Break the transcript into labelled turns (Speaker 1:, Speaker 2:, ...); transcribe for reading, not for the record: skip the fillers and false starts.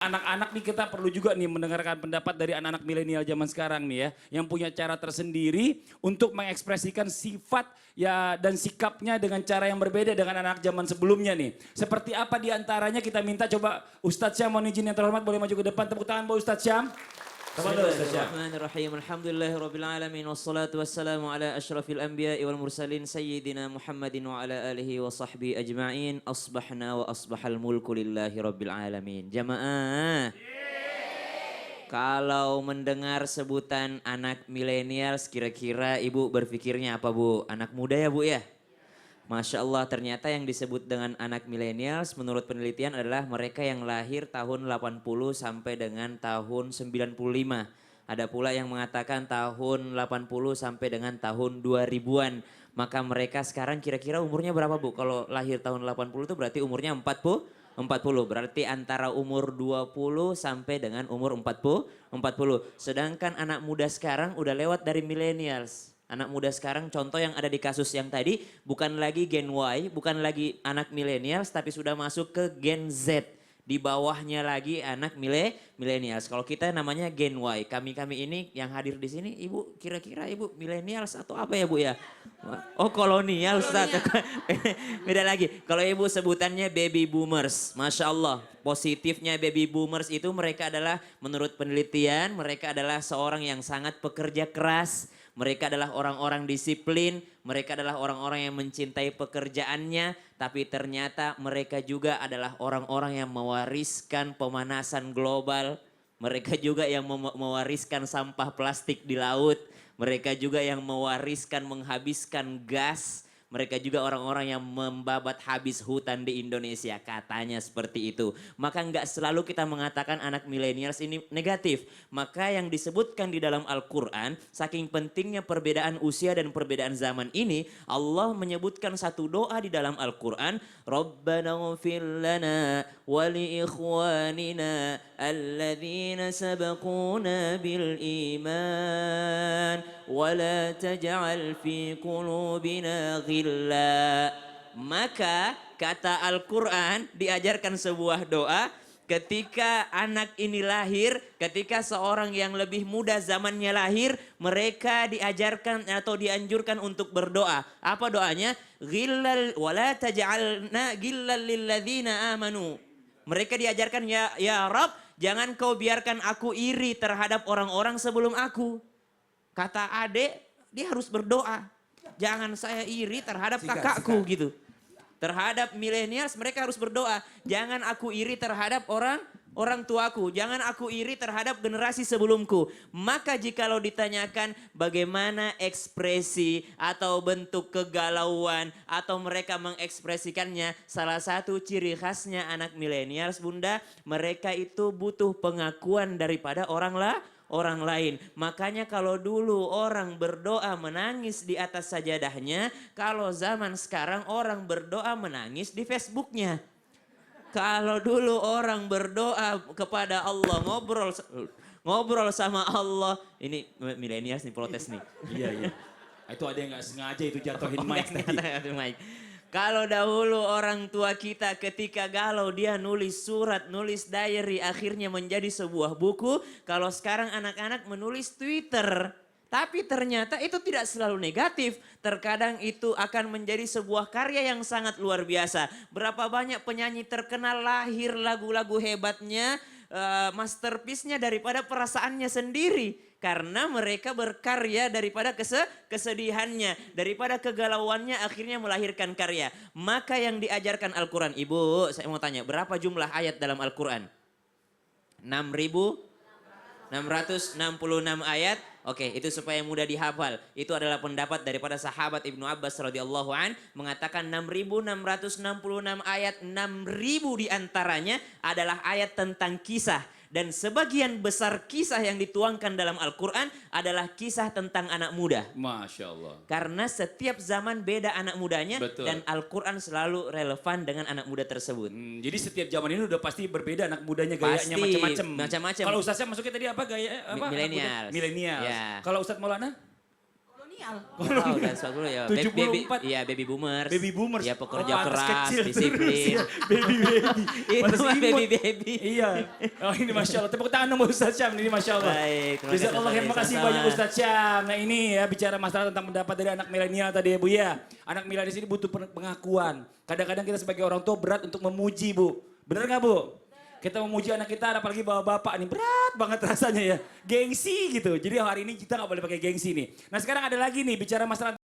Speaker 1: Anak-anak nih kita perlu juga nih mendengarkan pendapat dari anak-anak milenial zaman sekarang nih ya. Yang punya cara tersendiri untuk mengekspresikan sifat ya dan sikapnya dengan cara yang berbeda dengan anak zaman sebelumnya nih. Seperti apa diantaranya kita minta coba Ustadz Syam, mohon izin yang terhormat boleh maju ke depan. Tepuk tangan buat Ustadz Syam.
Speaker 2: Bismillahirrahmanirrahim. Alhamdulillahirabbil alamin wassalatu wassalamu ala asyrafil anbiya'i wal mursalin sayyidina Muhammadin wa ala alihi wa sahbihi ajma'in. Asbahna wa asbahal mulku lillahi rabbil alamin. Jamaah. Kalau mendengar sebutan anak milenial, kira-kira Ibu berpikirnya apa, Bu? Anak muda ya, Bu ya? Masya Allah, ternyata yang disebut dengan anak milenials menurut penelitian adalah mereka yang lahir tahun 80 sampai dengan tahun 95. Ada pula yang mengatakan tahun 80 sampai dengan tahun 2000-an. Maka mereka sekarang kira-kira umurnya berapa, Bu? Kalau lahir tahun 80 itu berarti umurnya 40. Berarti antara umur 20 sampai dengan umur 40. Sedangkan anak muda sekarang udah lewat dari millennials. Anak muda sekarang contoh yang ada di kasus yang tadi bukan lagi Gen Y, bukan lagi anak millennials tapi sudah masuk ke Gen Z. Di bawahnya lagi anak millennials. Kalau kita namanya Gen Y. Kami ini yang hadir di sini, Ibu kira-kira Ibu millennials atau apa ya, Bu ya? Oh, kolonial Ustaz. Beda lagi. Kalau Ibu sebutannya baby boomers. Masya Allah. Positifnya baby boomers itu mereka adalah menurut penelitian mereka adalah seorang yang sangat pekerja keras. Mereka adalah orang-orang disiplin, mereka adalah orang-orang yang mencintai pekerjaannya, tapi ternyata mereka juga adalah orang-orang yang mewariskan pemanasan global. Mereka juga yang mewariskan sampah plastik di laut, mereka juga yang mewariskan menghabiskan gas. Mereka juga orang-orang yang membabat habis hutan di Indonesia, katanya seperti itu. Maka nggak selalu kita mengatakan anak milenials ini negatif. Maka yang disebutkan di dalam Al-Quran, saking pentingnya perbedaan usia dan perbedaan zaman ini, Allah menyebutkan satu doa di dalam Al-Quran, Rabbana ghfir lana wa li ikhwanina alladzina sabaquna bil iman wa la taj'al fi qulubina ghilla. Maka kata Al-Quran diajarkan sebuah doa ketika anak ini lahir, ketika seorang yang lebih muda zamannya lahir, mereka diajarkan atau dianjurkan untuk berdoa. Apa doanya? Ghillal wala taj'alna ghillal lilladzina amanu. Mereka diajarkan ya Rabb, jangan kau biarkan aku iri terhadap orang-orang sebelum aku. Kata adek, dia harus berdoa. Jangan saya iri terhadap kakakku gitu. Terhadap millennials mereka harus berdoa. Jangan aku iri terhadap orang tuaku. Jangan aku iri terhadap generasi sebelumku. Maka jikalau ditanyakan bagaimana ekspresi atau bentuk kegalauan atau mereka mengekspresikannya. Salah satu ciri khasnya anak millennials, Bunda, mereka itu butuh pengakuan daripada orang lain. Makanya kalau dulu orang berdoa menangis di atas sajadahnya, kalau zaman sekarang orang berdoa menangis di Facebooknya. Kalau dulu orang berdoa kepada Allah, ngobrol sama Allah. Ini milenials nih protes nih.
Speaker 1: Iya. Itu ada yang nggak sengaja itu jatuhin mic tadi.
Speaker 2: Kalau dahulu orang tua kita ketika galau dia nulis surat, nulis diary akhirnya menjadi sebuah buku. Kalau sekarang anak-anak menulis Twitter. Tapi ternyata itu tidak selalu negatif. Terkadang itu akan menjadi sebuah karya yang sangat luar biasa. Berapa banyak penyanyi terkenal lahir lagu-lagu hebatnya, masterpiece-nya daripada perasaannya sendiri. Karena mereka berkarya daripada kesedihannya, daripada kegalauannya akhirnya melahirkan karya. Maka yang diajarkan Al-Quran, Ibu saya mau tanya berapa jumlah ayat dalam Al-Quran? 6.666 ayat. Oke, itu supaya mudah dihafal. Itu adalah pendapat daripada sahabat Ibnu Abbas radhiyallahu an mengatakan 6.666 ayat, 6.000 diantaranya adalah ayat tentang kisah. Dan sebagian besar kisah yang dituangkan dalam Al-Quran adalah kisah tentang anak muda.
Speaker 1: Masya Allah.
Speaker 2: Karena setiap zaman beda anak mudanya.
Speaker 1: Betul.
Speaker 2: Dan Al-Quran selalu relevan dengan anak muda tersebut.
Speaker 1: Jadi setiap zaman ini udah pasti berbeda anak mudanya gayanya macam-macam. Kalau Ustaznya masuknya tadi apa gaya?
Speaker 2: Milenial.
Speaker 1: Milenial.
Speaker 2: Ya.
Speaker 1: Kalau Ustaz Maulana?
Speaker 3: milenial.
Speaker 2: Oh, udah 40 ya.
Speaker 1: 74.
Speaker 2: Iya, baby boomers.
Speaker 1: Baby boomers.
Speaker 2: Ya pekerja
Speaker 1: Oh, pantes
Speaker 2: keras,
Speaker 1: kecil terus
Speaker 2: disiplin.
Speaker 1: ya. Baby.
Speaker 2: Itu
Speaker 1: Pantes
Speaker 2: mah
Speaker 1: imut.
Speaker 2: baby.
Speaker 1: Iya. Oh ini Masya Allah. Tepuk tangan dong Ustaz Syam. Ini Masya Allah.
Speaker 2: Baik, terima kasih,
Speaker 1: Jazakallah, terima kasih
Speaker 2: sama-sama.
Speaker 1: banyak Ustaz Syam. Nah ini ya bicara masalah tentang pendapat dari anak milenial tadi ya Bu ya. Anak milenial ini butuh pengakuan. Kadang-kadang kita sebagai orang tua berat untuk memuji Bu. Bener nggak Bu? Kita memuji anak kita, apalagi bapak-bapak nih berat banget rasanya ya. Gengsi gitu. Jadi hari ini kita nggak boleh pakai gengsi nih. Nah sekarang ada lagi nih bicara masalah